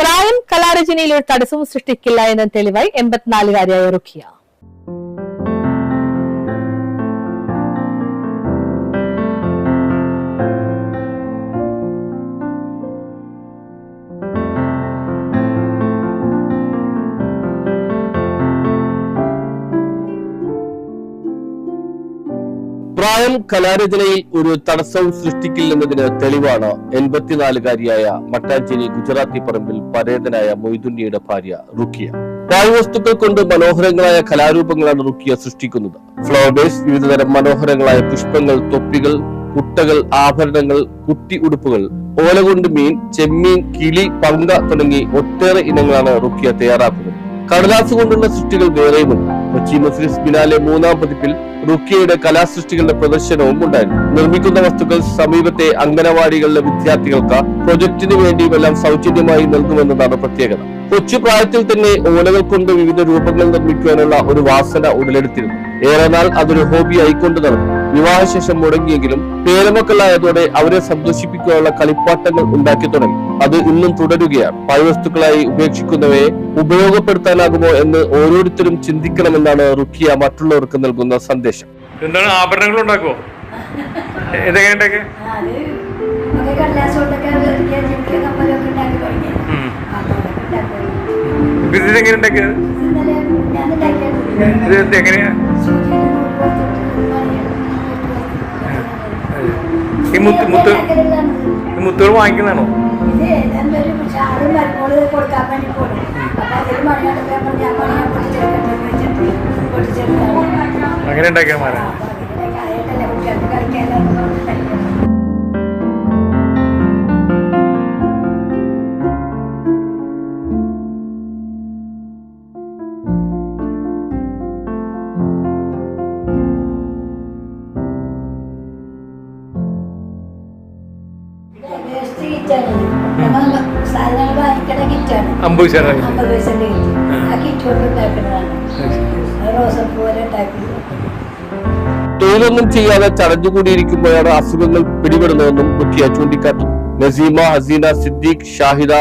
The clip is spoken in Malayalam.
പ്രായം കലാരചനയിൽ ഒരു തടസ്സവും സൃഷ്ടിക്കില്ല എന്ന തെളിവായി 84-കാരിയായ റുഖിയ. പ്രായം കലാരചനയിൽ ഒരു തടസ്സവും സൃഷ്ടിക്കില്ലെന്നതിന് തെളിവാണ് 84-കാരിയായ മട്ടാഞ്ചേരി ഗുജറാത്തി പറമ്പിൽ പരേതനായ മൊയ്തുണ്ണിയുടെ ഭാര്യ റുഖിയ. പാഴ്വസ്തുക്കൾ കൊണ്ട് മനോഹരങ്ങളായ കലാരൂപങ്ങളാണ് റുഖിയ സൃഷ്ടിക്കുന്നത്. ഫ്ലവർ ബേസ്, വിവിധതരം മനോഹരങ്ങളായ പുഷ്പങ്ങൾ, തൊപ്പികൾ, കുട്ടകൾ, ആഭരണങ്ങൾ, കുട്ടി ഉടുപ്പുകൾ, ഓല കൊണ്ട് മീൻ, ചെമ്മീൻ, കിളി, പങ്ക തുടങ്ങി ഒട്ടേറെ ഇനങ്ങളാണ് റുഖിയ തയ്യാറാക്കുന്നത്. കടലാസ് കൊണ്ടുള്ള സൃഷ്ടികൾ വേറെയുമുണ്ട്. കൊച്ചി മുസ്ലിംസ് ബിനാലെ 3-ാം പതിപ്പിൽ റുഖിയയുടെ കലാസൃഷ്ടികളുടെ പ്രദർശനവും ഉണ്ടായിരുന്നു. നിർമ്മിക്കുന്ന വസ്തുക്കൾ സമീപത്തെ അംഗനവാടികളിലെ വിദ്യാർത്ഥികൾക്ക് പ്രൊജക്ടിന് വേണ്ടിയുമെല്ലാം സൗജന്യമായി നൽകുമെന്നതാണ് പ്രത്യേകത. കൊച്ചു പ്രായത്തിൽ തന്നെ ഓലകൾ കൊണ്ട് വിവിധ രൂപങ്ങൾ നിർമ്മിക്കുവാനുള്ള ഒരു വാസന ഉടലെടുത്തിരുന്നു. ഏറെ നാൾ അതൊരു ഹോബി ആയിക്കൊണ്ട് നടന്നു. വിവാഹശേഷം മുടങ്ങിയെങ്കിലും പേരമക്കളായതോടെ അവരെ സന്തോഷിപ്പിക്കാനുള്ള കളിപ്പാട്ടങ്ങൾ ഉണ്ടാക്കി തുടങ്ങി. അത് ഇന്നും തുടരുകയാണ്. പാഴ്വസ്തുക്കളായി ഉപേക്ഷിക്കുന്നവയെ ഉപയോഗപ്പെടുത്താനാകുമോ എന്ന് ഓരോരുത്തരും ചിന്തിക്കണമെന്നാണ് റുഖിയ മറ്റുള്ളവർക്ക് നൽകുന്ന സന്ദേശം. എന്താണ് ആഭരണങ്ങൾ ഉണ്ടാക്കുമോ? എന്തൊക്കെ ഇതെങ്ങനെ ഉണ്ടാക്കിയത്? ഇത് എങ്ങനെയാ? ഈ മുത്തുകൾ വാങ്ങിക്കുന്നതാണോ? അങ്ങനെ ഉണ്ടാക്കിയ മാറാ. തൊഴിലൊന്നും ചെയ്യാതെ ചടഞ്ഞുകൂടിയിരിക്കുമ്പോഴാണ് അസുഖങ്ങൾ പിടിപെടുന്നതെന്നും റുഖിയ ചൂണ്ടിക്കാട്ടുന്നു. നസീമ, ഹസീന, സിദ്ദീഖ്, ഷാഹിദ,